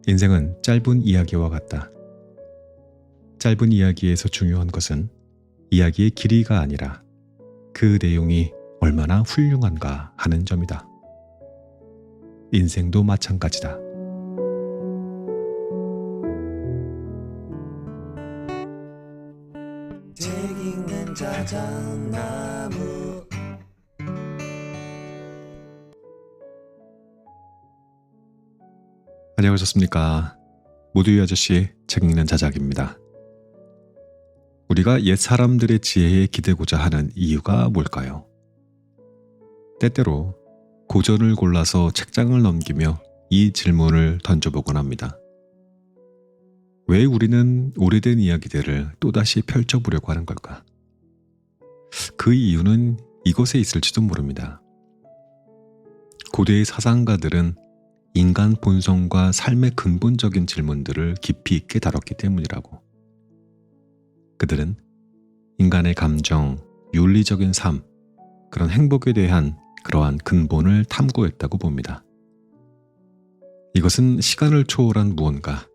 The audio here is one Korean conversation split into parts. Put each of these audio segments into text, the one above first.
인생은 짧은 이야기와 같다. 짧은 이야기에서 중요한 것은 이야기의 길이가 아니라 그 내용이 얼마나 훌륭한가 하는 점이다. 인생도 마찬가지다. 책 읽는 자작나무. 안녕하셨습니까? 모두의 아저씨 책 읽는 자작입니다. 우리가 옛 사람들의 지혜에 기대고자 하는 이유가 뭘까요? 때때로 고전을 골라서 책장을 넘기며 이 질문을 던져보곤 합니다. 왜 우리는 오래된 이야기들을 또다시 펼쳐보려고 하는 걸까? 그 이유는 이곳에 있을지도 모릅니다. 고대의 사상가들은 인간 본성과 삶의 근본적인 질문들을 깊이 있게 다뤘기 때문이라고. 그들은 인간의 감정, 윤리적인 삶, 그런 행복에 대한 그러한 근본을 탐구했다고 봅니다. 이것은 시간을 초월한 무언가,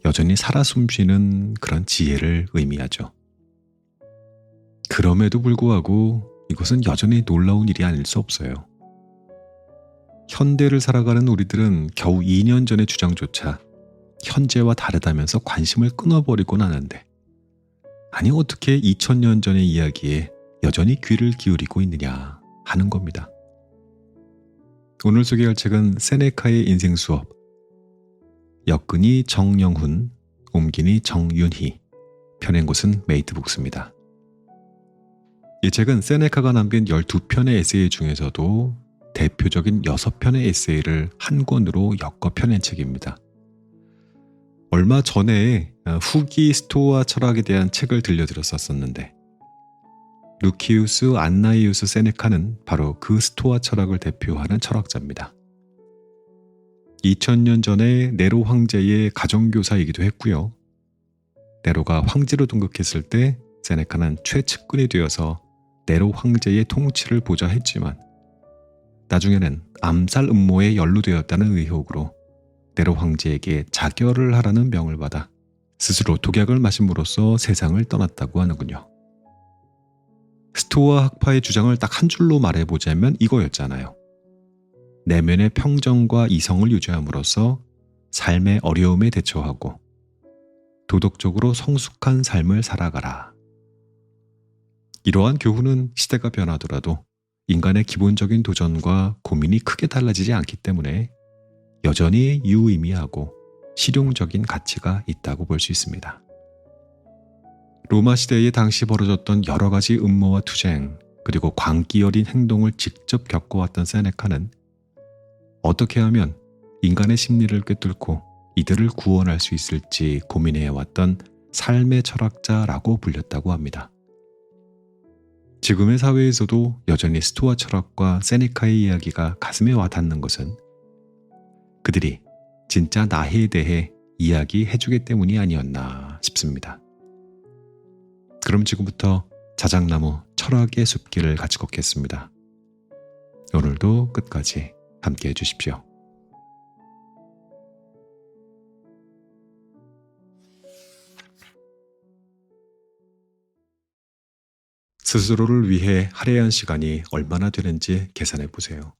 여전히 살아 숨쉬는 그런 지혜를 의미하죠. 그럼에도 불구하고 이것은 여전히 놀라운 일이 아닐 수 없어요. 현대를 살아가는 우리들은 겨우 2년 전의 주장조차 현재와 다르다면서 관심을 끊어버리곤 하는데, 아니 어떻게 2000년 전의 이야기에 여전히 귀를 기울이고 있느냐 하는 겁니다. 오늘 소개할 책은 세네카의 인생수업, 엮으니 정영훈, 옮기니 정윤희, 펴낸 곳은 메이트북스입니다. 이 책은 세네카가 남긴 12편의 에세이 중에서도 대표적인 6편의 에세이를 한 권으로 엮어 펴낸 책입니다. 얼마 전에 후기 스토아 철학에 대한 책을 들려드렸었는데, 루키우스 안나이우스 세네카는 바로 그 스토아 철학을 대표하는 철학자입니다. 2000년 전에 네로 황제의 가정교사이기도 했고요. 네로가 황제로 등극했을 때 세네카는 최측근이 되어서 네로 황제의 통치를 보좌 했지만, 나중에는 암살 음모에 연루되었다는 의혹으로 네로 황제에게 자결을 하라는 명을 받아 스스로 독약을 마심으로써 세상을 떠났다고 하는군요. 스토아 학파의 주장을 딱 한 줄로 말해보자면 이거였잖아요. 내면의 평정과 이성을 유지함으로써 삶의 어려움에 대처하고 도덕적으로 성숙한 삶을 살아가라. 이러한 교훈은 시대가 변하더라도 인간의 기본적인 도전과 고민이 크게 달라지지 않기 때문에 여전히 유의미하고 실용적인 가치가 있다고 볼 수 있습니다. 로마 시대에 당시 벌어졌던 여러 가지 음모와 투쟁, 그리고 광기 어린 행동을 직접 겪어왔던 세네카는 어떻게 하면 인간의 심리를 꿰뚫고 이들을 구원할 수 있을지 고민해왔던 삶의 철학자라고 불렸다고 합니다. 지금의 사회에서도 여전히 스토아 철학과 세네카의 이야기가 가슴에 와닿는 것은 그들이 진짜 나에 대해 이야기해주기 때문이 아니었나 싶습니다. 그럼 지금부터 자작나무 철학의 숲길을 같이 걷겠습니다. 오늘도 끝까지 함께 해주십시오. 스스로를 위해 할애한 시간이 얼마나 되는지 계산해 보세요.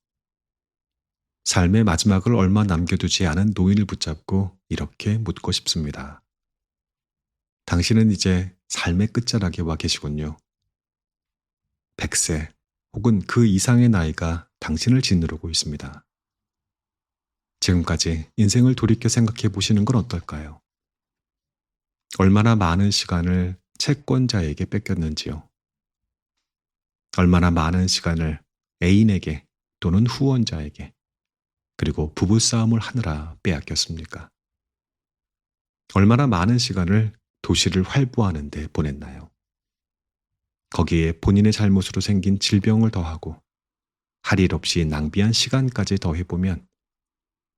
삶의 마지막을 얼마 남겨두지 않은 노인을 붙잡고 이렇게 묻고 싶습니다. 당신은 이제 삶의 끝자락에 와 계시군요. 100세 혹은 그 이상의 나이가 당신을 짓누르고 있습니다. 지금까지 인생을 돌이켜 생각해 보시는 건 어떨까요? 얼마나 많은 시간을 채권자에게 뺏겼는지요. 얼마나 많은 시간을 애인에게 또는 후원자에게, 그리고 부부싸움을 하느라 빼앗겼습니까? 얼마나 많은 시간을 도시를 활보하는 데 보냈나요? 거기에 본인의 잘못으로 생긴 질병을 더하고 할 일 없이 낭비한 시간까지 더해보면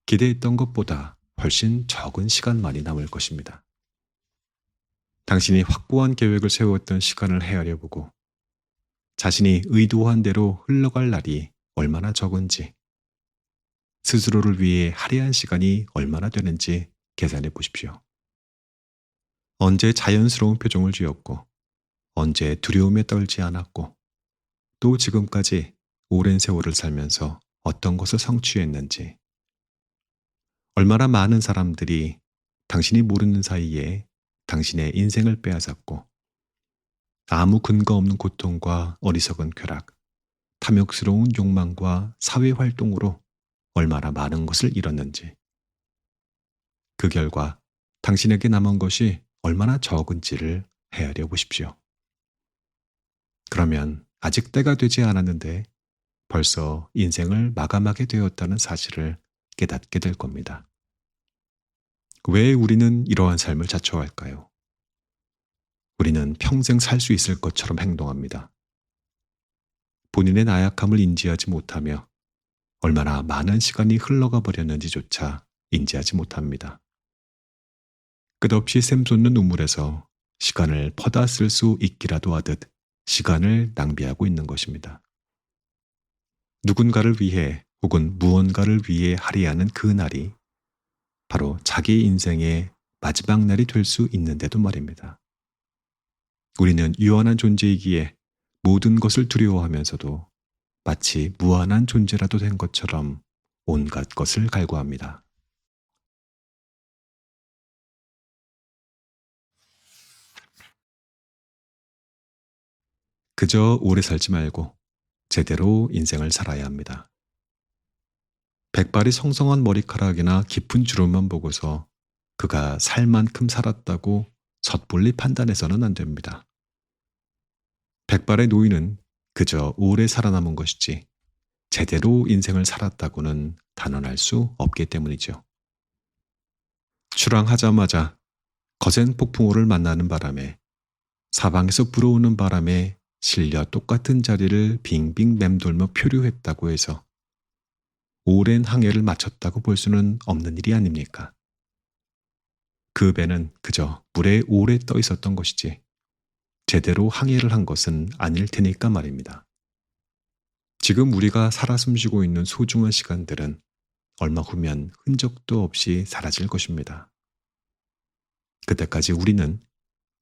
기대했던 것보다 훨씬 적은 시간만이 남을 것입니다. 당신이 확고한 계획을 세웠던 시간을 헤아려보고 자신이 의도한 대로 흘러갈 날이 얼마나 적은지, 스스로를 위해 할애한 시간이 얼마나 되는지 계산해 보십시오. 언제 자연스러운 표정을 지었고, 언제 두려움에 떨지 않았고, 또 지금까지 오랜 세월을 살면서 어떤 것을 성취했는지, 얼마나 많은 사람들이 당신이 모르는 사이에 당신의 인생을 빼앗았고, 아무 근거 없는 고통과 어리석은 쾌락, 탐욕스러운 욕망과 사회 활동으로 얼마나 많은 것을 잃었는지, 그 결과 당신에게 남은 것이 얼마나 적은지를 헤아려 보십시오. 그러면 아직 때가 되지 않았는데 벌써 인생을 마감하게 되었다는 사실을 깨닫게 될 겁니다. 왜 우리는 이러한 삶을 자초할까요? 우리는 평생 살 수 있을 것처럼 행동합니다. 본인의 나약함을 인지하지 못하며 얼마나 많은 시간이 흘러가 버렸는지조차 인지하지 못합니다. 끝없이 샘솟는 우물에서 시간을 퍼다 쓸 수 있기라도 하듯 시간을 낭비하고 있는 것입니다. 누군가를 위해 혹은 무언가를 위해 할애하는 그 날이 바로 자기 인생의 마지막 날이 될 수 있는데도 말입니다. 우리는 유한한 존재이기에 모든 것을 두려워하면서도 마치 무한한 존재라도 된 것처럼 온갖 것을 갈구합니다. 그저 오래 살지 말고 제대로 인생을 살아야 합니다. 백발이 성성한 머리카락이나 깊은 주름만 보고서 그가 살 만큼 살았다고 섣불리 판단해서는 안 됩니다. 백발의 노인은 그저 오래 살아남은 것이지 제대로 인생을 살았다고는 단언할 수 없기 때문이죠. 출항하자마자 거센 폭풍우를 만나는 바람에 사방에서 불어오는 바람에 실려 똑같은 자리를 빙빙 맴돌며 표류했다고 해서 오랜 항해를 마쳤다고 볼 수는 없는 일이 아닙니까? 그 배는 그저 물에 오래 떠 있었던 것이지 제대로 항해를 한 것은 아닐 테니까 말입니다. 지금 우리가 살아 숨쉬고 있는 소중한 시간들은 얼마 후면 흔적도 없이 사라질 것입니다. 그때까지 우리는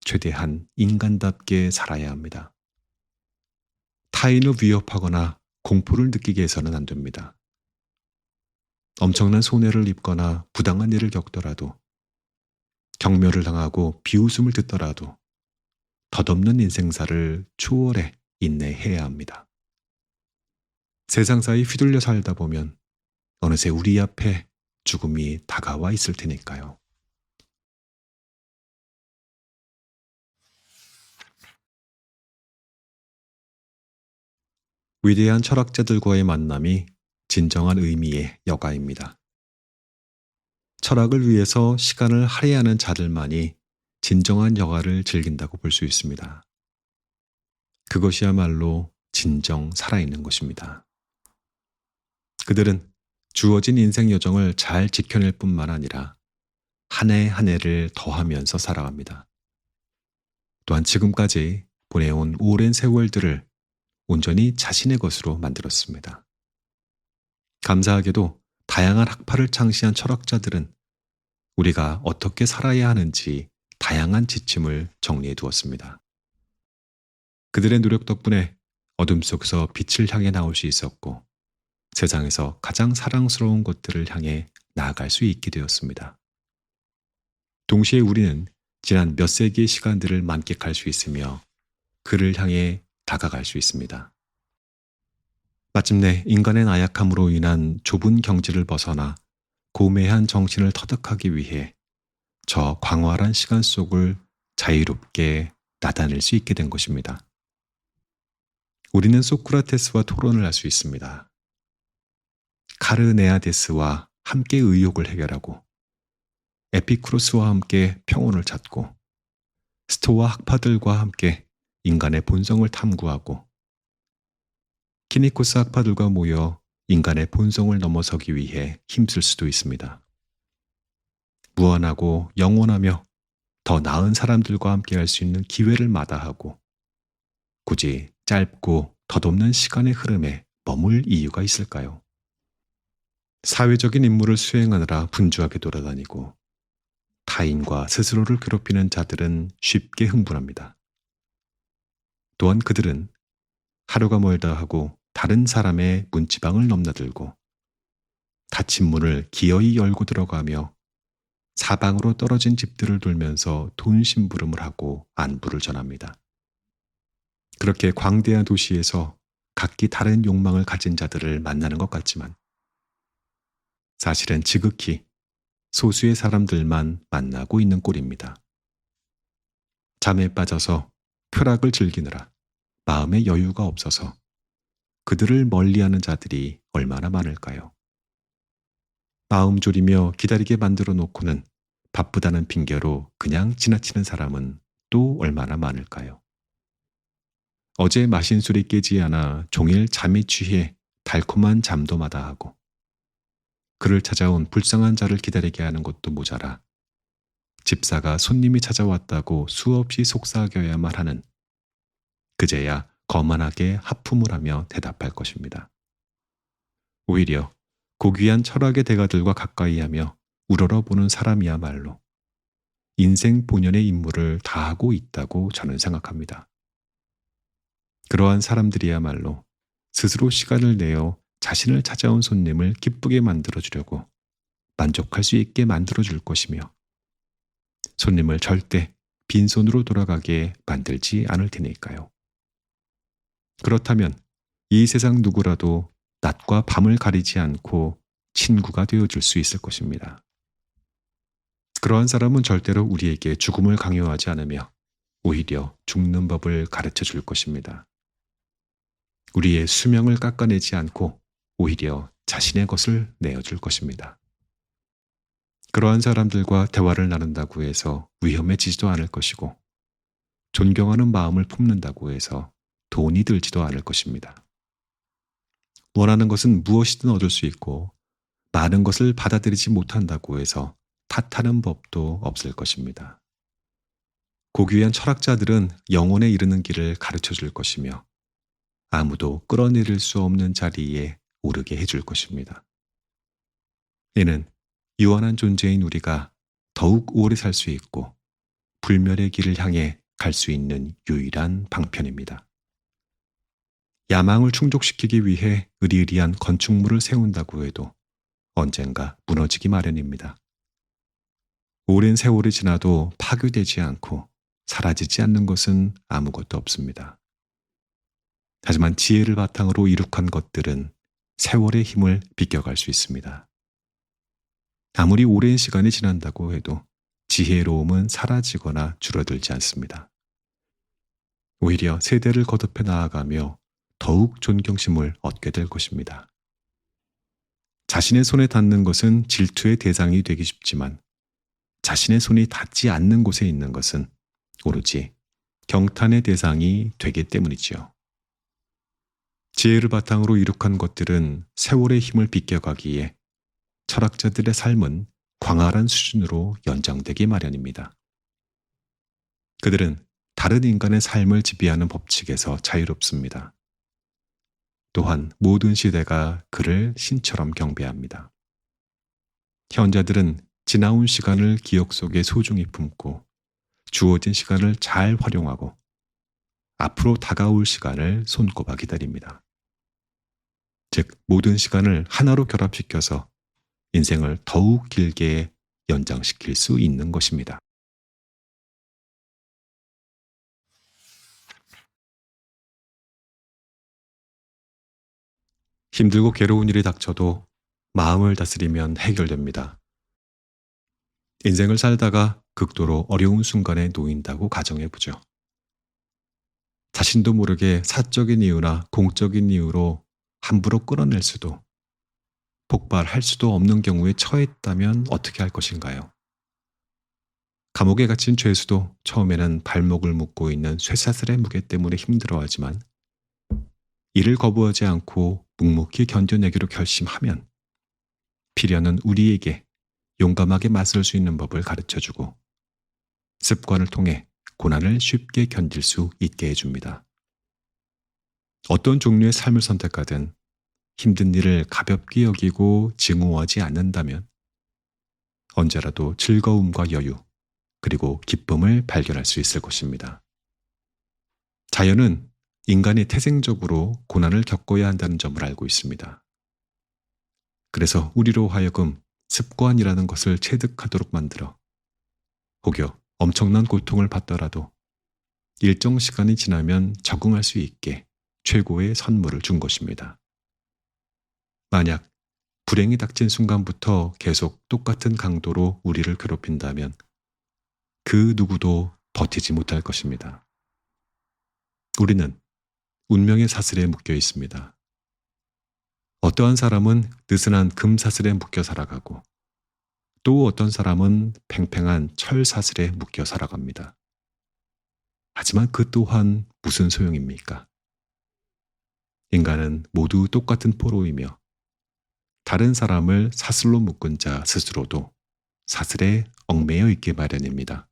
최대한 인간답게 살아야 합니다. 타인을 위협하거나 공포를 느끼게 해서는 안 됩니다. 엄청난 손해를 입거나 부당한 일을 겪더라도, 경멸을 당하고 비웃음을 듣더라도 덧없는 인생사를 초월해 인내해야 합니다. 세상사에 휘둘려 살다 보면 어느새 우리 앞에 죽음이 다가와 있을 테니까요. 위대한 철학자들과의 만남이 진정한 의미의 여가입니다. 철학을 위해서 시간을 할애하는 자들만이 진정한 여가를 즐긴다고 볼 수 있습니다. 그것이야말로 진정 살아있는 것입니다. 그들은 주어진 인생 여정을 잘 지켜낼 뿐만 아니라 한 해 한 해를 더하면서 살아갑니다. 또한 지금까지 보내온 오랜 세월들을 온전히 자신의 것으로 만들었습니다. 감사하게도 다양한 학파를 창시한 철학자들은 우리가 어떻게 살아야 하는지 다양한 지침을 정리해 두었습니다. 그들의 노력 덕분에 어둠 속에서 빛을 향해 나올 수 있었고 세상에서 가장 사랑스러운 것들을 향해 나아갈 수 있게 되었습니다. 동시에 우리는 지난 몇 세기의 시간들을 만끽할 수 있으며 그를 향해 다가갈 수 있습니다. 마침내 인간의 나약함으로 인한 좁은 경지를 벗어나 고매한 정신을 터득하기 위해 저 광활한 시간 속을 자유롭게 나다닐 수 있게 된 것입니다. 우리는 소크라테스와 토론을 할 수 있습니다. 카르네아데스와 함께 의욕을 해결하고 에피쿠로스와 함께 평온을 찾고 스토아 학파들과 함께 인간의 본성을 탐구하고 키니코스 학파들과 모여 인간의 본성을 넘어서기 위해 힘쓸 수도 있습니다. 무한하고 영원하며 더 나은 사람들과 함께 할 수 있는 기회를 마다하고 굳이 짧고 덧없는 시간의 흐름에 머물 이유가 있을까요? 사회적인 임무를 수행하느라 분주하게 돌아다니고 타인과 스스로를 괴롭히는 자들은 쉽게 흥분합니다. 또한 그들은 하루가 멀다 하고 다른 사람의 문지방을 넘나들고 닫힌 문을 기어이 열고 들어가며 사방으로 떨어진 집들을 돌면서 돈 심부름을 하고 안부를 전합니다. 그렇게 광대한 도시에서 각기 다른 욕망을 가진 자들을 만나는 것 같지만 사실은 지극히 소수의 사람들만 만나고 있는 꼴입니다. 잠에 빠져서 쾌락을 즐기느라 마음의 여유가 없어서 그들을 멀리하는 자들이 얼마나 많을까요? 마음 졸이며 기다리게 만들어 놓고는 바쁘다는 핑계로 그냥 지나치는 사람은 또 얼마나 많을까요? 어제 마신 술이 깨지 않아 종일 잠이 취해 달콤한 잠도 마다하고 그를 찾아온 불쌍한 자를 기다리게 하는 것도 모자라 집사가 손님이 찾아왔다고 수없이 속삭여야만 하는 그제야 거만하게 하품을 하며 대답할 것입니다. 오히려 고귀한 철학의 대가들과 가까이 하며 우러러보는 사람이야말로 인생 본연의 임무를 다하고 있다고 저는 생각합니다. 그러한 사람들이야말로 스스로 시간을 내어 자신을 찾아온 손님을 기쁘게 만들어주려고 만족할 수 있게 만들어줄 것이며 손님을 절대 빈손으로 돌아가게 만들지 않을 테니까요. 그렇다면 이 세상 누구라도 낮과 밤을 가리지 않고 친구가 되어줄 수 있을 것입니다. 그러한 사람은 절대로 우리에게 죽음을 강요하지 않으며 오히려 죽는 법을 가르쳐 줄 것입니다. 우리의 수명을 깎아내지 않고 오히려 자신의 것을 내어줄 것입니다. 그러한 사람들과 대화를 나눈다고 해서 위험해지지도 않을 것이고 존경하는 마음을 품는다고 해서 돈이 들지도 않을 것입니다. 원하는 것은 무엇이든 얻을 수 있고 많은 것을 받아들이지 못한다고 해서 탓하는 법도 없을 것입니다. 고귀한 철학자들은 영혼에 이르는 길을 가르쳐 줄 것이며 아무도 끌어내릴 수 없는 자리에 오르게 해줄 것입니다. 이는 유한한 존재인 우리가 더욱 오래 살 수 있고 불멸의 길을 향해 갈 수 있는 유일한 방편입니다. 야망을 충족시키기 위해 으리으리한 건축물을 세운다고 해도 언젠가 무너지기 마련입니다. 오랜 세월이 지나도 파괴되지 않고 사라지지 않는 것은 아무것도 없습니다. 하지만 지혜를 바탕으로 이룩한 것들은 세월의 힘을 비껴갈 수 있습니다. 아무리 오랜 시간이 지난다고 해도 지혜로움은 사라지거나 줄어들지 않습니다. 오히려 세대를 거듭해 나아가며 더욱 존경심을 얻게 될 것입니다. 자신의 손에 닿는 것은 질투의 대상이 되기 쉽지만 자신의 손이 닿지 않는 곳에 있는 것은 오로지 경탄의 대상이 되기 때문이지요. 지혜를 바탕으로 이룩한 것들은 세월의 힘을 비껴가기에 철학자들의 삶은 광활한 수준으로 연장되기 마련입니다. 그들은 다른 인간의 삶을 지배하는 법칙에서 자유롭습니다. 또한 모든 시대가 그를 신처럼 경배합니다. 현자들은 지나온 시간을 기억 속에 소중히 품고 주어진 시간을 잘 활용하고 앞으로 다가올 시간을 손꼽아 기다립니다. 즉 모든 시간을 하나로 결합시켜서 인생을 더욱 길게 연장시킬 수 있는 것입니다. 힘들고 괴로운 일이 닥쳐도 마음을 다스리면 해결됩니다. 인생을 살다가 극도로 어려운 순간에 놓인다고 가정해보죠. 자신도 모르게 사적인 이유나 공적인 이유로 함부로 끌어낼 수도 폭발할 수도 없는 경우에 처했다면 어떻게 할 것인가요? 감옥에 갇힌 죄수도 처음에는 발목을 묶고 있는 쇠사슬의 무게 때문에 힘들어하지만 이를 거부하지 않고 묵묵히 견뎌내기로 결심하면 필연은 우리에게 용감하게 맞설 수 있는 법을 가르쳐주고 습관을 통해 고난을 쉽게 견딜 수 있게 해줍니다. 어떤 종류의 삶을 선택하든 힘든 일을 가볍게 여기고 증오하지 않는다면 언제라도 즐거움과 여유, 그리고 기쁨을 발견할 수 있을 것입니다. 자연은 인간이 태생적으로 고난을 겪어야 한다는 점을 알고 있습니다. 그래서 우리로 하여금 습관이라는 것을 체득하도록 만들어 혹여 엄청난 고통을 받더라도 일정 시간이 지나면 적응할 수 있게 최고의 선물을 준 것입니다. 만약 불행이 닥친 순간부터 계속 똑같은 강도로 우리를 괴롭힌다면 그 누구도 버티지 못할 것입니다. 우리는 운명의 사슬에 묶여 있습니다. 어떠한 사람은 느슨한 금 사슬에 묶여 살아가고 또 어떤 사람은 팽팽한 철 사슬에 묶여 살아갑니다. 하지만 그 또한 무슨 소용입니까? 인간은 모두 똑같은 포로이며 다른 사람을 사슬로 묶은 자 스스로도 사슬에 얽매여 있게 마련입니다.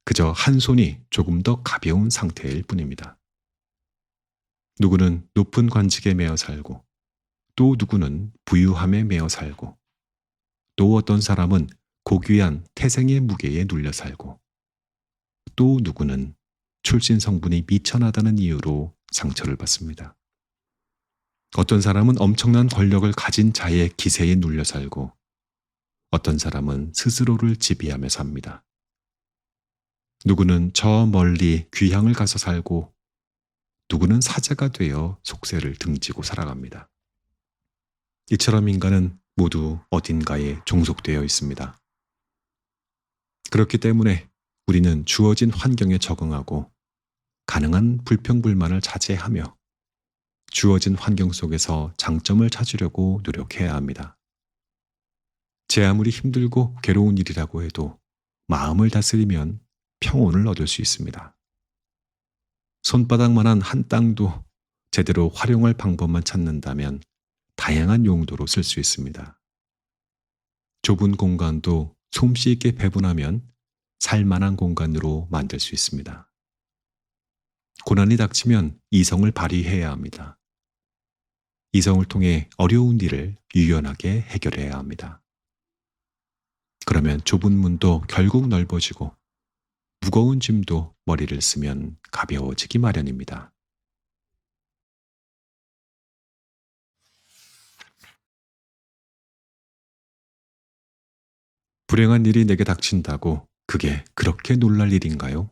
그저 한 손이 조금 더 가벼운 상태일 뿐입니다. 누구는 높은 관직에 매여 살고 또 누구는 부유함에 매여 살고 또 어떤 사람은 고귀한 태생의 무게에 눌려 살고 또 누구는 출신 성분이 미천하다는 이유로 상처를 받습니다. 어떤 사람은 엄청난 권력을 가진 자의 기세에 눌려 살고 어떤 사람은 스스로를 지배하며 삽니다. 누구는 저 멀리 귀향을 가서 살고 누구는 사자가 되어 속세를 등지고 살아갑니다. 이처럼 인간은 모두 어딘가에 종속되어 있습니다. 그렇기 때문에 우리는 주어진 환경에 적응하고 가능한 불평불만을 자제하며 주어진 환경 속에서 장점을 찾으려고 노력해야 합니다. 제 아무리 힘들고 괴로운 일이라고 해도 마음을 다스리면 평온을 얻을 수 있습니다. 손바닥만한 한 땅도 제대로 활용할 방법만 찾는다면 다양한 용도로 쓸 수 있습니다. 좁은 공간도 솜씨 있게 배분하면 살만한 공간으로 만들 수 있습니다. 고난이 닥치면 이성을 발휘해야 합니다. 이성을 통해 어려운 일을 유연하게 해결해야 합니다. 그러면 좁은 문도 결국 넓어지고 무거운 짐도 머리를 쓰면 가벼워지기 마련입니다. 불행한 일이 내게 닥친다고 그게 그렇게 놀랄 일인가요?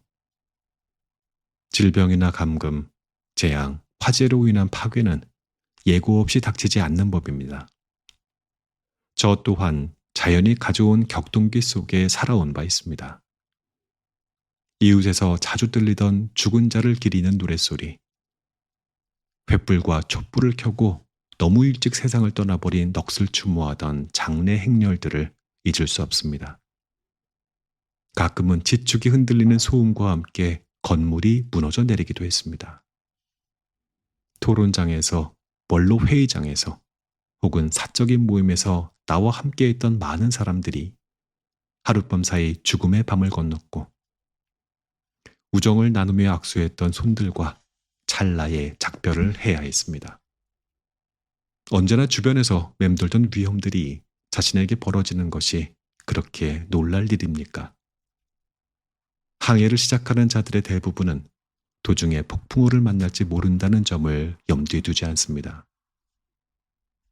질병이나 감금, 재앙, 화재로 인한 파괴는 예고 없이 닥치지 않는 법입니다. 저 또한 자연이 가져온 격동기 속에 살아온 바 있습니다. 이웃에서 자주 들리던 죽은 자를 기리는 노랫소리, 횃불과 촛불을 켜고 너무 일찍 세상을 떠나버린 넋을 추모하던 장례 행렬들을 잊을 수 없습니다. 가끔은 지축이 흔들리는 소음과 함께 건물이 무너져 내리기도 했습니다. 토론장에서, 원로 회의장에서, 혹은 사적인 모임에서 나와 함께 있던 많은 사람들이 하룻밤 사이 죽음의 밤을 건넜고 우정을 나누며 악수했던 손들과 찰나의 작별을 해야 했습니다. 언제나 주변에서 맴돌던 위험들이 자신에게 벌어지는 것이 그렇게 놀랄 일입니까? 항해를 시작하는 자들의 대부분은 도중에 폭풍우를 만날지 모른다는 점을 염두에 두지 않습니다.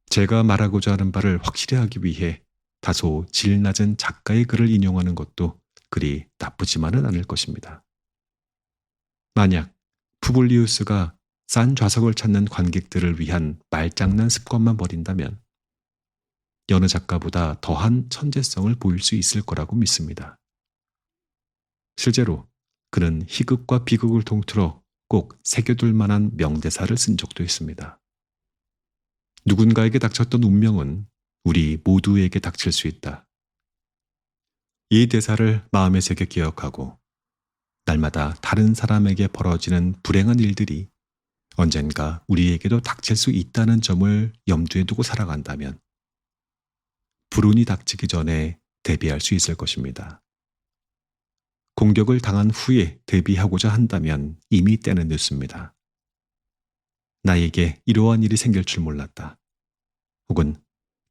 제가 말하고자 하는 바를 확실히 하기 위해 다소 질 낮은 작가의 글을 인용하는 것도 그리 나쁘지만은 않을 것입니다. 만약 푸블리우스가 싼 좌석을 찾는 관객들을 위한 말장난 습관만 버린다면 여느 작가보다 더한 천재성을 보일 수 있을 거라고 믿습니다. 실제로 그는 희극과 비극을 통틀어 꼭 새겨둘 만한 명대사를 쓴 적도 있습니다. 누군가에게 닥쳤던 운명은 우리 모두에게 닥칠 수 있다. 이 대사를 마음에 새겨 기억하고 날마다 다른 사람에게 벌어지는 불행한 일들이 언젠가 우리에게도 닥칠 수 있다는 점을 염두에 두고 살아간다면 불운이 닥치기 전에 대비할 수 있을 것입니다. 공격을 당한 후에 대비하고자 한다면 이미 때는 늦습니다. 나에게 이러한 일이 생길 줄 몰랐다. 혹은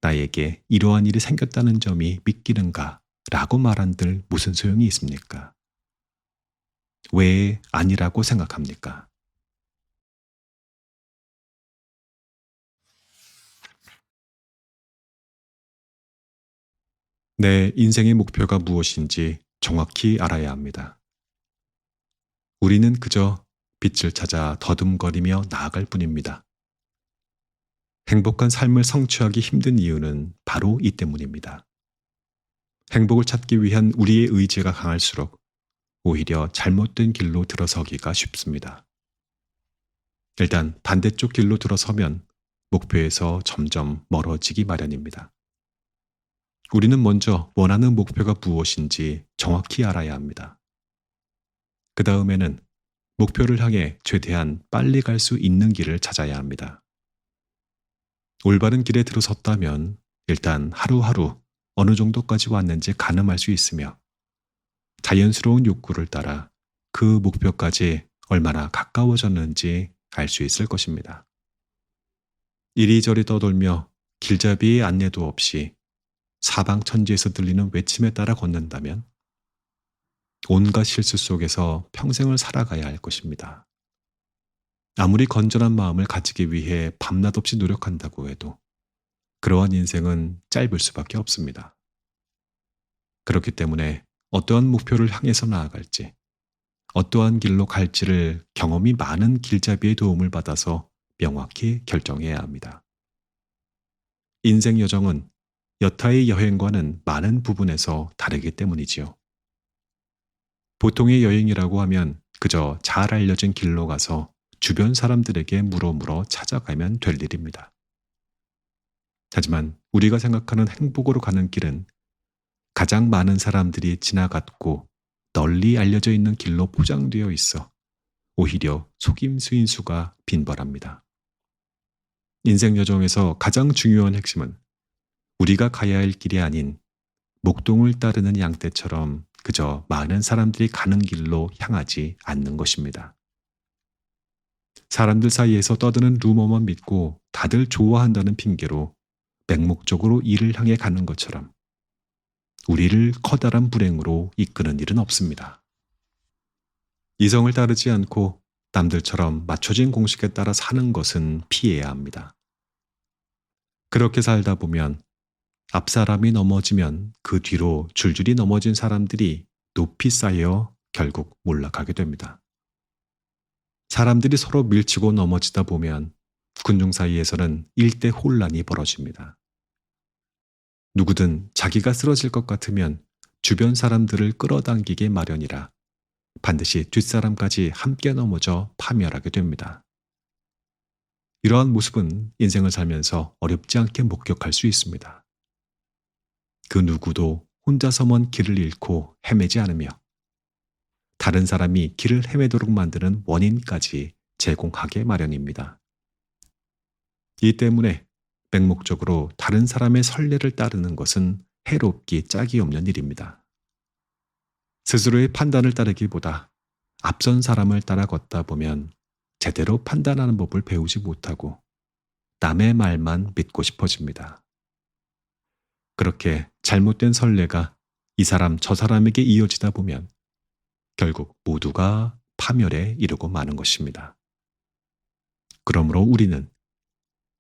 나에게 이러한 일이 생겼다는 점이 믿기는가 라고 말한들 무슨 소용이 있습니까? 왜 아니라고 생각합니까? 내 인생의 목표가 무엇인지 정확히 알아야 합니다. 우리는 그저 빛을 찾아 더듬거리며 나아갈 뿐입니다. 행복한 삶을 성취하기 힘든 이유는 바로 이 때문입니다. 행복을 찾기 위한 우리의 의지가 강할수록 오히려 잘못된 길로 들어서기가 쉽습니다. 일단 반대쪽 길로 들어서면 목표에서 점점 멀어지기 마련입니다. 우리는 먼저 원하는 목표가 무엇인지 정확히 알아야 합니다. 그 다음에는 목표를 향해 최대한 빨리 갈 수 있는 길을 찾아야 합니다. 올바른 길에 들어섰다면 일단 하루하루 어느 정도까지 왔는지 가늠할 수 있으며 자연스러운 욕구를 따라 그 목표까지 얼마나 가까워졌는지 알 수 있을 것입니다. 이리저리 떠돌며 길잡이의 안내도 없이 사방천지에서 들리는 외침에 따라 걷는다면 온갖 실수 속에서 평생을 살아가야 할 것입니다. 아무리 건전한 마음을 가지기 위해 밤낮 없이 노력한다고 해도 그러한 인생은 짧을 수밖에 없습니다. 그렇기 때문에 어떠한 목표를 향해서 나아갈지, 어떠한 길로 갈지를 경험이 많은 길잡이의 도움을 받아서 명확히 결정해야 합니다. 인생 여정은 여타의 여행과는 많은 부분에서 다르기 때문이지요. 보통의 여행이라고 하면 그저 잘 알려진 길로 가서 주변 사람들에게 물어 찾아가면 될 일입니다. 하지만 우리가 생각하는 행복으로 가는 길은 가장 많은 사람들이 지나갔고 널리 알려져 있는 길로 포장되어 있어 오히려 속임수인수가 빈번합니다. 인생 여정에서 가장 중요한 핵심은 우리가 가야 할 길이 아닌 목동을 따르는 양떼처럼 그저 많은 사람들이 가는 길로 향하지 않는 것입니다. 사람들 사이에서 떠드는 루머만 믿고 다들 좋아한다는 핑계로 맹목적으로 이를 향해 가는 것처럼 우리를 커다란 불행으로 이끄는 일은 없습니다. 이성을 따르지 않고 남들처럼 맞춰진 공식에 따라 사는 것은 피해야 합니다. 그렇게 살다 보면 앞 사람이 넘어지면 그 뒤로 줄줄이 넘어진 사람들이 높이 쌓여 결국 몰락하게 됩니다. 사람들이 서로 밀치고 넘어지다 보면 군중 사이에서는 일대 혼란이 벌어집니다. 누구든 자기가 쓰러질 것 같으면 주변 사람들을 끌어당기게 마련이라 반드시 뒷사람까지 함께 넘어져 파멸하게 됩니다. 이러한 모습은 인생을 살면서 어렵지 않게 목격할 수 있습니다. 그 누구도 혼자서만 길을 잃고 헤매지 않으며 다른 사람이 길을 헤매도록 만드는 원인까지 제공하게 마련입니다. 이 때문에 맹목적으로 다른 사람의 선례를 따르는 것은 해롭기 짝이 없는 일입니다. 스스로의 판단을 따르기보다 앞선 사람을 따라 걷다 보면 제대로 판단하는 법을 배우지 못하고 남의 말만 믿고 싶어집니다. 그렇게 잘못된 선례가 이 사람 저 사람에게 이어지다 보면 결국 모두가 파멸에 이르고 마는 것입니다. 그러므로 우리는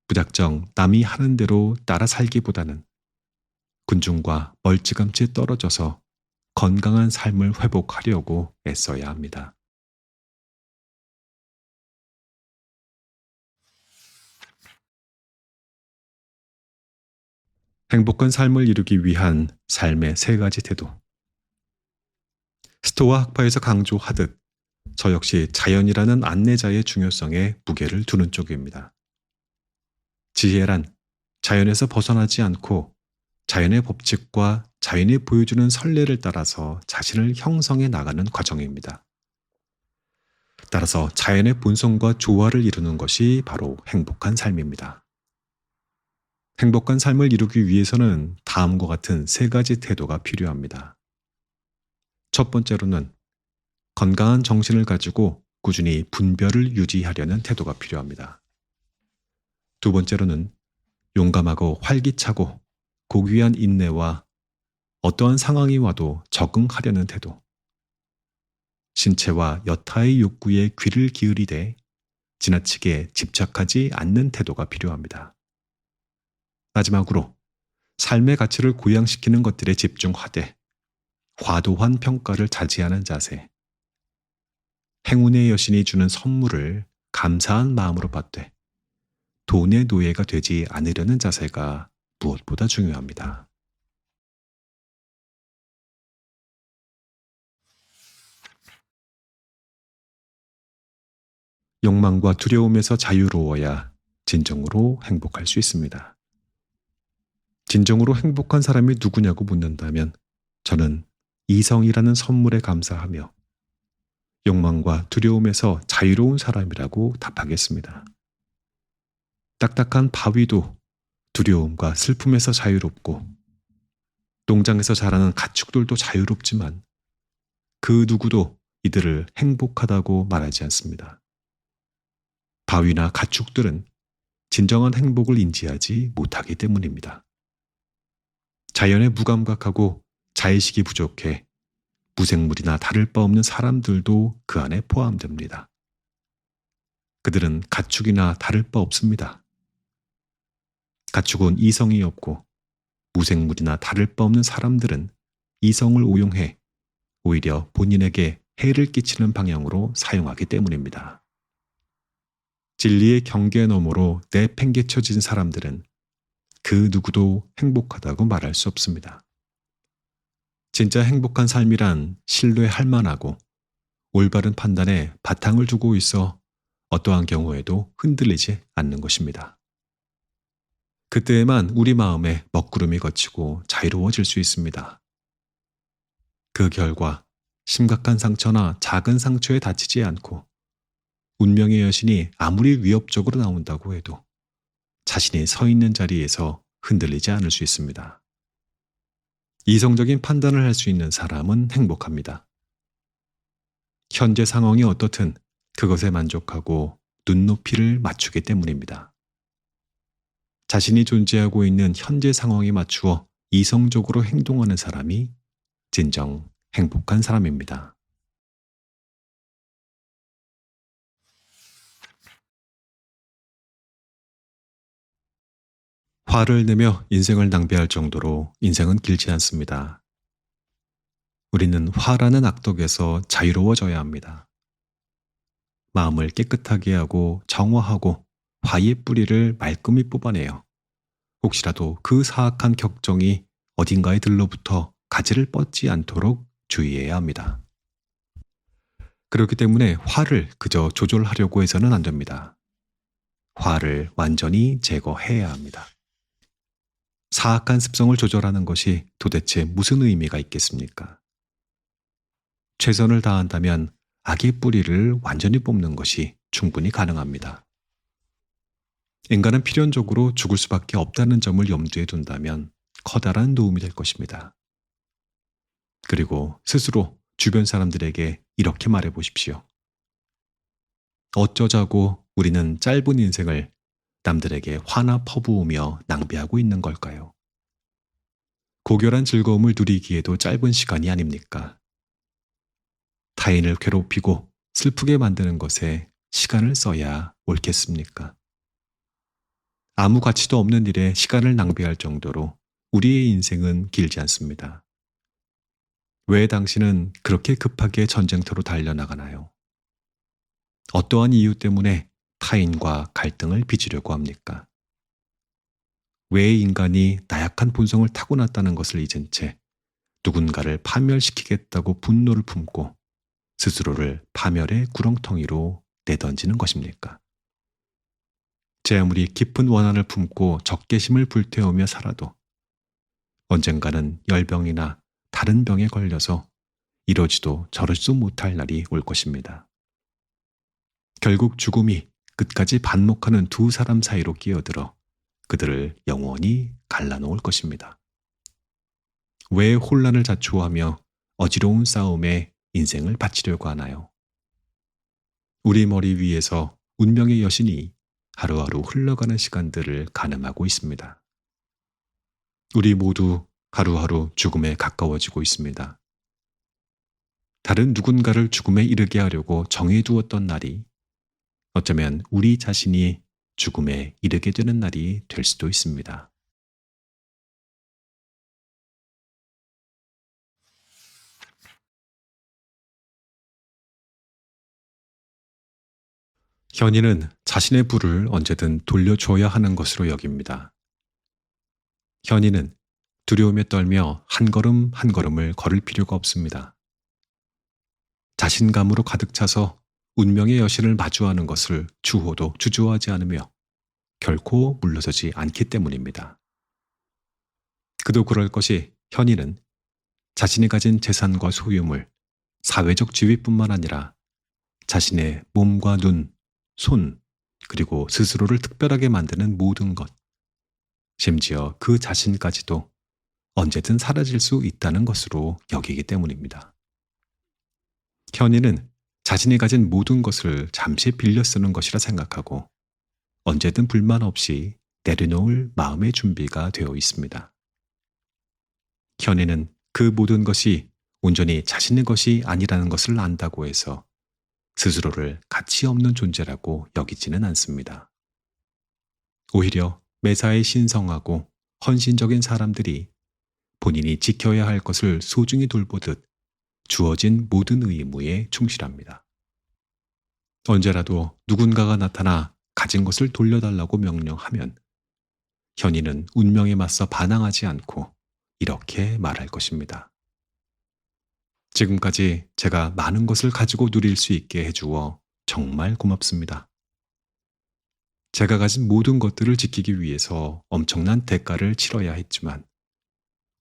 무작정 남이 하는 대로 따라 살기보다는 군중과 멀찌감치 떨어져서 건강한 삶을 회복하려고 애써야 합니다. 행복한 삶을 이루기 위한 삶의 세 가지 태도. 스토아 학파에서 강조하듯 저 역시 자연이라는 안내자의 중요성에 무게를 두는 쪽입니다. 지혜란 자연에서 벗어나지 않고 자연의 법칙과 자연이 보여주는 선례를 따라서 자신을 형성해 나가는 과정입니다. 따라서 자연의 본성과 조화를 이루는 것이 바로 행복한 삶입니다. 행복한 삶을 이루기 위해서는 다음과 같은 세 가지 태도가 필요합니다. 첫 번째로는 건강한 정신을 가지고 꾸준히 분별을 유지하려는 태도가 필요합니다. 두 번째로는 용감하고 활기차고 고귀한 인내와 어떠한 상황이 와도 적응하려는 태도, 신체와 여타의 욕구에 귀를 기울이되 지나치게 집착하지 않는 태도가 필요합니다. 마지막으로 삶의 가치를 고양시키는 것들에 집중하되 과도한 평가를 자제하는 자세, 행운의 여신이 주는 선물을 감사한 마음으로 받되 돈의 노예가 되지 않으려는 자세가 무엇보다 중요합니다. 욕망과 두려움에서 자유로워야 진정으로 행복할 수 있습니다. 진정으로 행복한 사람이 누구냐고 묻는다면 저는 이성이라는 선물에 감사하며 욕망과 두려움에서 자유로운 사람이라고 답하겠습니다. 딱딱한 바위도 두려움과 슬픔에서 자유롭고 농장에서 자라는 가축들도 자유롭지만 그 누구도 이들을 행복하다고 말하지 않습니다. 바위나 가축들은 진정한 행복을 인지하지 못하기 때문입니다. 자연에 무감각하고 자의식이 부족해 무생물이나 다를 바 없는 사람들도 그 안에 포함됩니다. 그들은 가축이나 다를 바 없습니다. 가축은 이성이 없고 무생물이나 다를 바 없는 사람들은 이성을 오용해 오히려 본인에게 해를 끼치는 방향으로 사용하기 때문입니다. 진리의 경계 너머로 내팽개쳐진 사람들은 그 누구도 행복하다고 말할 수 없습니다. 진짜 행복한 삶이란 신뢰할 만하고 올바른 판단에 바탕을 두고 있어 어떠한 경우에도 흔들리지 않는 것입니다. 그때에만 우리 마음에 먹구름이 걷히고 자유로워질 수 있습니다. 그 결과 심각한 상처나 작은 상처에 다치지 않고 운명의 여신이 아무리 위협적으로 나온다고 해도 자신이 서 있는 자리에서 흔들리지 않을 수 있습니다. 이성적인 판단을 할 수 있는 사람은 행복합니다. 현재 상황이 어떻든 그것에 만족하고 눈높이를 맞추기 때문입니다. 자신이 존재하고 있는 현재 상황에 맞추어 이성적으로 행동하는 사람이 진정 행복한 사람입니다. 화를 내며 인생을 낭비할 정도로 인생은 길지 않습니다. 우리는 화라는 악덕에서 자유로워져야 합니다. 마음을 깨끗하게 하고 정화하고 화의 뿌리를 말끔히 뽑아내요. 혹시라도 그 사악한 격정이 어딘가에 들러붙어 가지를 뻗지 않도록 주의해야 합니다. 그렇기 때문에 화를 그저 조절하려고 해서는 안 됩니다. 화를 완전히 제거해야 합니다. 사악한 습성을 조절하는 것이 도대체 무슨 의미가 있겠습니까? 최선을 다한다면 악의 뿌리를 완전히 뽑는 것이 충분히 가능합니다. 인간은 필연적으로 죽을 수밖에 없다는 점을 염두에 둔다면 커다란 도움이 될 것입니다. 그리고 스스로 주변 사람들에게 이렇게 말해 보십시오. 어쩌자고 우리는 짧은 인생을 남들에게 화나 퍼부으며 낭비하고 있는 걸까요? 고결한 즐거움을 누리기에도 짧은 시간이 아닙니까? 타인을 괴롭히고 슬프게 만드는 것에 시간을 써야 옳겠습니까? 아무 가치도 없는 일에 시간을 낭비할 정도로 우리의 인생은 길지 않습니다. 왜 당신은 그렇게 급하게 전쟁터로 달려나가나요? 어떠한 이유 때문에 타인과 갈등을 빚으려고 합니까? 왜 인간이 나약한 본성을 타고났다는 것을 잊은 채 누군가를 파멸시키겠다고 분노를 품고 스스로를 파멸의 구렁텅이로 내던지는 것입니까? 제 아무리 깊은 원한을 품고 적개심을 불태우며 살아도 언젠가는 열병이나 다른 병에 걸려서 이러지도 저러지도 못할 날이 올 것입니다. 결국 죽음이 끝까지 반목하는 두 사람 사이로 끼어들어 그들을 영원히 갈라놓을 것입니다. 왜 혼란을 자초하며 어지러운 싸움에 인생을 바치려고 하나요? 우리 머리 위에서 운명의 여신이 하루하루 흘러가는 시간들을 가늠하고 있습니다. 우리 모두 하루하루 죽음에 가까워지고 있습니다. 다른 누군가를 죽음에 이르게 하려고 정해두었던 날이 어쩌면 우리 자신이 죽음에 이르게 되는 날이 될 수도 있습니다. 현인은 자신의 부를 언제든 돌려줘야 하는 것으로 여깁니다. 현인은 두려움에 떨며 한 걸음 한 걸음을 걸을 필요가 없습니다. 자신감으로 가득 차서 운명의 여신을 마주하는 것을 주호도 주저하지 않으며 결코 물러서지 않기 때문입니다. 그도 그럴 것이 현인은 자신이 가진 재산과 소유물, 사회적 지위뿐만 아니라 자신의 몸과 눈, 손, 그리고 스스로를 특별하게 만드는 모든 것, 심지어 그 자신까지도 언제든 사라질 수 있다는 것으로 여기기 때문입니다. 현인은 자신이 가진 모든 것을 잠시 빌려 쓰는 것이라 생각하고 언제든 불만 없이 내려놓을 마음의 준비가 되어 있습니다. 현인은 그 모든 것이 온전히 자신의 것이 아니라는 것을 안다고 해서 스스로를 가치 없는 존재라고 여기지는 않습니다. 오히려 매사에 신성하고 헌신적인 사람들이 본인이 지켜야 할 것을 소중히 돌보듯 주어진 모든 의무에 충실합니다. 언제라도 누군가가 나타나 가진 것을 돌려달라고 명령하면 현인은 운명에 맞서 반항하지 않고 이렇게 말할 것입니다. 지금까지 제가 많은 것을 가지고 누릴 수 있게 해주어 정말 고맙습니다. 제가 가진 모든 것들을 지키기 위해서 엄청난 대가를 치러야 했지만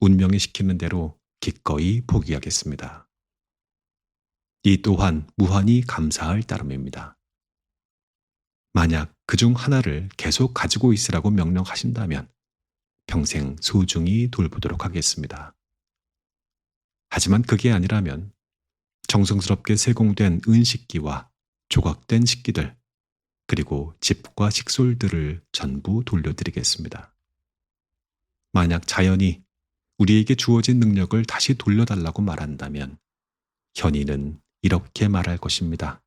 운명이 시키는 대로 기꺼이 포기하겠습니다. 이 또한 무한히 감사할 따름입니다. 만약 그중 하나를 계속 가지고 있으라고 명령하신다면 평생 소중히 돌보도록 하겠습니다. 하지만 그게 아니라면 정성스럽게 세공된 은식기와 조각된 식기들, 그리고 집과 식솔들을 전부 돌려드리겠습니다. 만약 자연이 우리에게 주어진 능력을 다시 돌려달라고 말한다면 현인은 이렇게 말할 것입니다.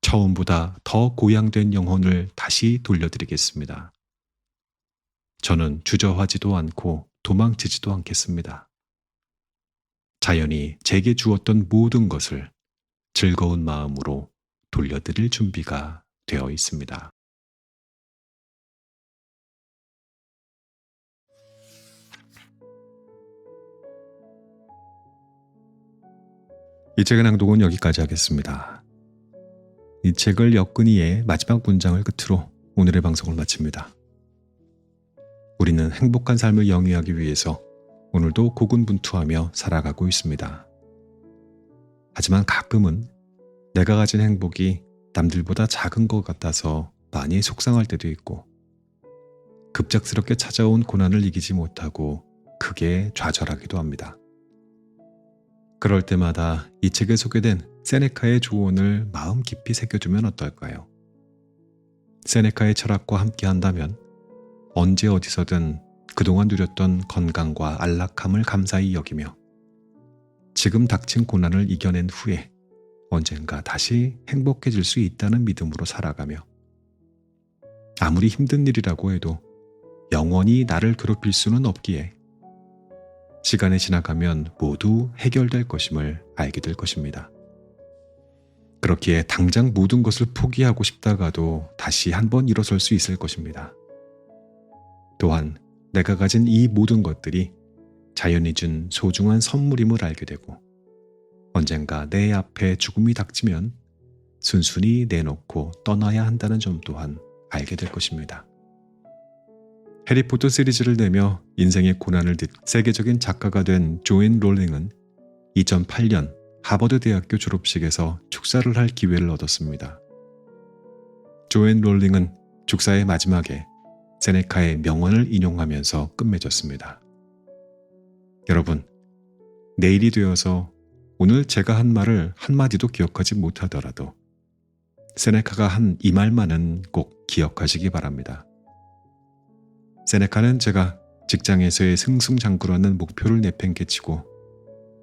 처음보다 더 고양된 영혼을 다시 돌려드리겠습니다. 저는 주저하지도 않고 도망치지도 않겠습니다. 자연이 제게 주었던 모든 것을 즐거운 마음으로 돌려드릴 준비가 되어 있습니다. 이 책의 낭독은 여기까지 하겠습니다. 이 책을 엮은이의 마지막 문장을 끝으로 오늘의 방송을 마칩니다. 우리는 행복한 삶을 영위하기 위해서 오늘도 고군분투하며 살아가고 있습니다. 하지만 가끔은 내가 가진 행복이 남들보다 작은 것 같아서 많이 속상할 때도 있고 급작스럽게 찾아온 고난을 이기지 못하고 크게 좌절하기도 합니다. 그럴 때마다 이 책에 소개된 세네카의 조언을 마음 깊이 새겨두면 어떨까요? 세네카의 철학과 함께한다면 언제 어디서든 그동안 누렸던 건강과 안락함을 감사히 여기며 지금 닥친 고난을 이겨낸 후에 언젠가 다시 행복해질 수 있다는 믿음으로 살아가며 아무리 힘든 일이라고 해도 영원히 나를 괴롭힐 수는 없기에 시간이 지나가면 모두 해결될 것임을 알게 될 것입니다. 그렇기에 당장 모든 것을 포기하고 싶다가도 다시 한번 일어설 수 있을 것입니다. 또한 내가 가진 이 모든 것들이 자연이 준 소중한 선물임을 알게 되고 언젠가 내 앞에 죽음이 닥치면 순순히 내놓고 떠나야 한다는 점 또한 알게 될 것입니다. 해리포터 시리즈를 내며 인생의 고난을 딛고 세계적인 작가가 된 조앤 롤링은 2008년 하버드 대학교 졸업식에서 축사를 할 기회를 얻었습니다. 조앤 롤링은 축사의 마지막에 세네카의 명언을 인용하면서 끝맺었습니다. 여러분, 내일이 되어서 오늘 제가 한 말을 한마디도 기억하지 못하더라도 세네카가 한 이 말만은 꼭 기억하시기 바랍니다. 세네카는 제가 직장에서의 승승장구라는 목표를 내팽개치고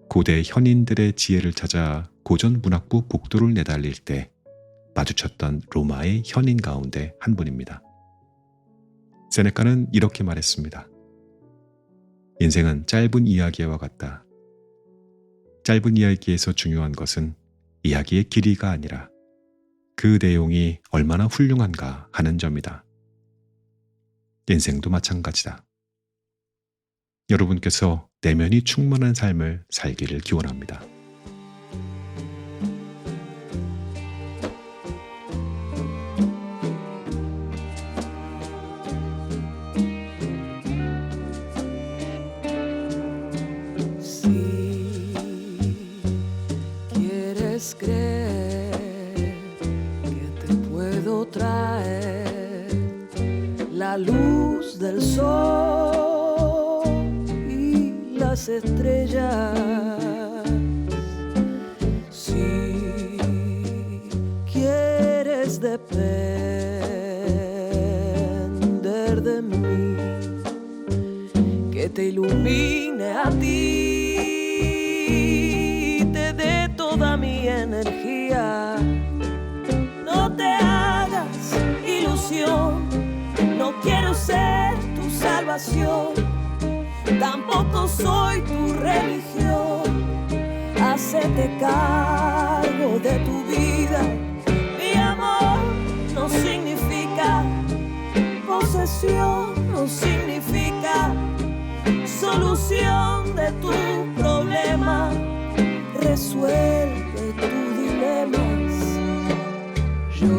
고대 현인들의 지혜를 찾아 고전 문학부 복도를 내달릴 때 마주쳤던 로마의 현인 가운데 한 분입니다. 세네카는 이렇게 말했습니다. 인생은 짧은 이야기와 같다. 짧은 이야기에서 중요한 것은 이야기의 길이가 아니라 그 내용이 얼마나 훌륭한가 하는 점이다. 인생도 마찬가지다. 여러분께서 내면이 충만한 삶을 살기를 기원합니다. Creer que te puedo traer la luz del sol y las estrellas. Si quieres depender de mí, que te ilumine a ti, toda mi energía. No te hagas ilusión, no quiero ser tu salvación, tampoco soy tu religión. Hacete cargo de tu vida. Mi amor no significa posesión, no significa solución de tu problema. Resuelve tus dilemas. Yo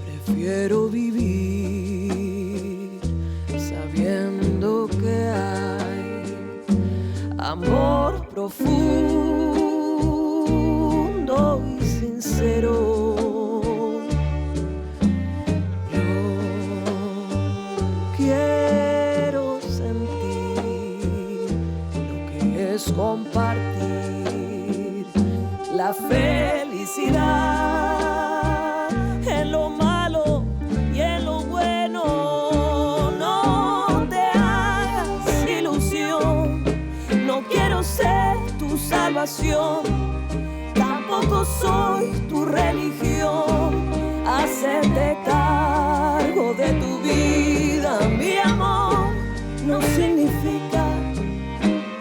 prefiero vivir sabiendo que hay amor profundo y sincero. Yo quiero sentir lo que es compartir la felicidad en lo malo y en lo bueno. No te hagas ilusión, no quiero ser tu salvación, tampoco soy tu religión. Hacerte cargo de tu vida. Mi amor no significa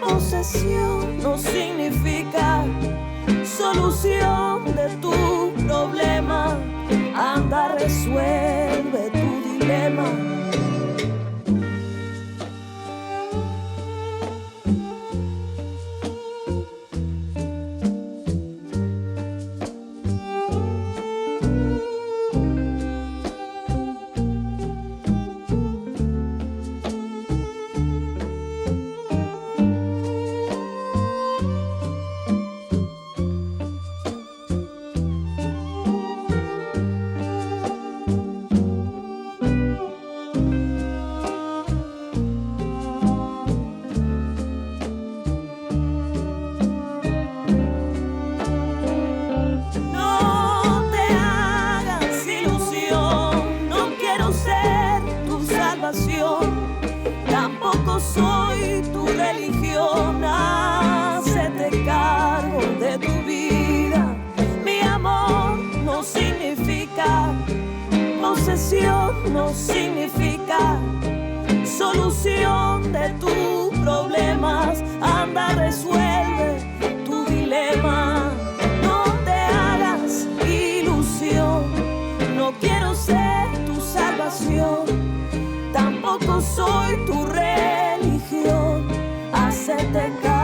posesión, no significa solución de tu problema. Anda, resuelve tu dilema. Tampoco soy tu religión. Hacete cargo de tu vida. Mi amor no significa posesión, no significa solución de tus problemas. Anda, resuelve tu dilema. No te hagas ilusión, no quiero ser tu salvación, tampoco soy tu religión. Hacete cargo